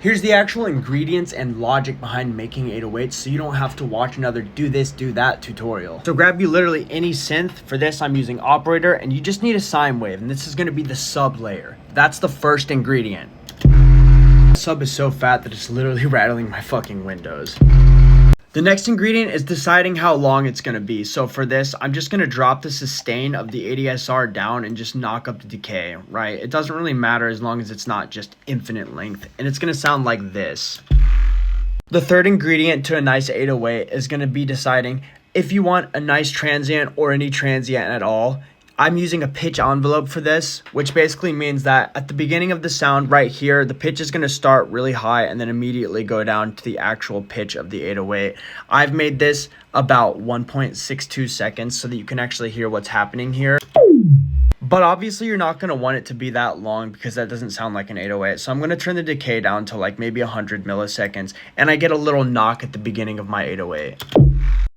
Here's the actual ingredients and logic behind making 808s so you don't have to watch another do this, do that tutorial. So grab you literally any synth. For this, I'm using Operator, and you just need a sine wave, and this is gonna be the sub layer. That's the first ingredient. The sub is so fat that it's literally rattling my fucking windows. The next ingredient is deciding how long it's going to be. So for this, I'm just going to drop the sustain of the ADSR down and just knock up the decay, right? It doesn't really matter as long as it's not just infinite length. And it's going to sound like this. The third ingredient to a nice 808 is going to be deciding if you want a nice transient or any transient at all. I'm using a pitch envelope for this, which basically means that at the beginning of the sound right here, the pitch is going to start really high and then immediately go down to the actual pitch of the 808. I've made this about 1.62 seconds so that you can actually hear what's happening here. But obviously you're not going to want it to be that long because that doesn't sound like an 808. So I'm going to turn the decay down to like maybe 100 milliseconds, and I get a little knock at the beginning of my 808.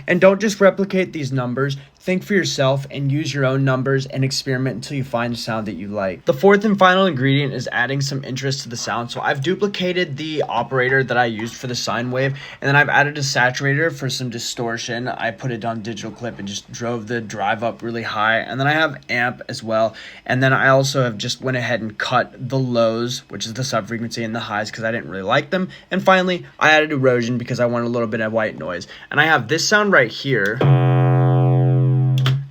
And don't just replicate these numbers. Think for yourself and use your own numbers and experiment until you find a sound that you like. The fourth and final ingredient is adding some interest to the sound. So I've duplicated the operator that I used for the sine wave, and then I've added a saturator for some distortion. I put it on digital clip and just drove the drive up really high. And then I have amp as well. And then I also have just went ahead and cut the lows, which is the sub frequency, and the highs because I didn't really like them. And finally, I added erosion because I wanted a little bit of white noise. And I have this sound right here.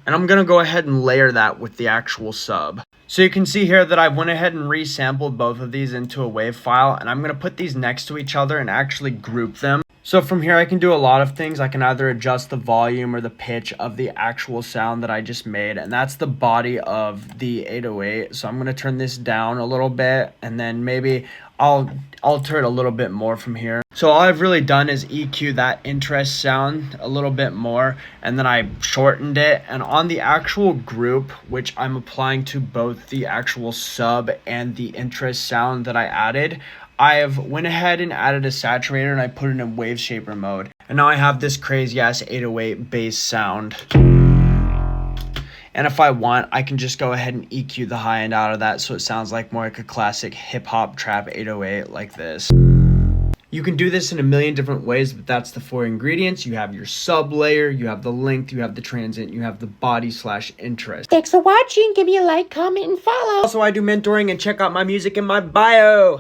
And I'm going to go ahead and layer that with the actual sub. So you can see here that I went ahead and resampled both of these into a wave file, and I'm going to put these next to each other and actually group them. So from here I can do a lot of things. I can either adjust the volume or the pitch of the actual sound that I just made, and that's the body of the 808. So I'm going to turn this down a little bit, and then maybe I'll alter it a little bit more from here. So all I've really done is EQ that interest sound a little bit more, and then I shortened it. And on the actual group, which I'm applying to both the actual sub and the interest sound that I added, I've went ahead and added a saturator, and I put it in wave shaper mode. And now I have this crazy ass 808 bass sound. And if I want, I can just go ahead and EQ the high end out of that so it sounds like more like a classic hip hop trap 808 like this. You can do this in a million different ways, but that's the four ingredients. You have your sub layer, you have the length, you have the transient, you have the body/interest. Thanks for watching. Give me a like, comment, and follow. Also, I do mentoring, and check out my music in my bio.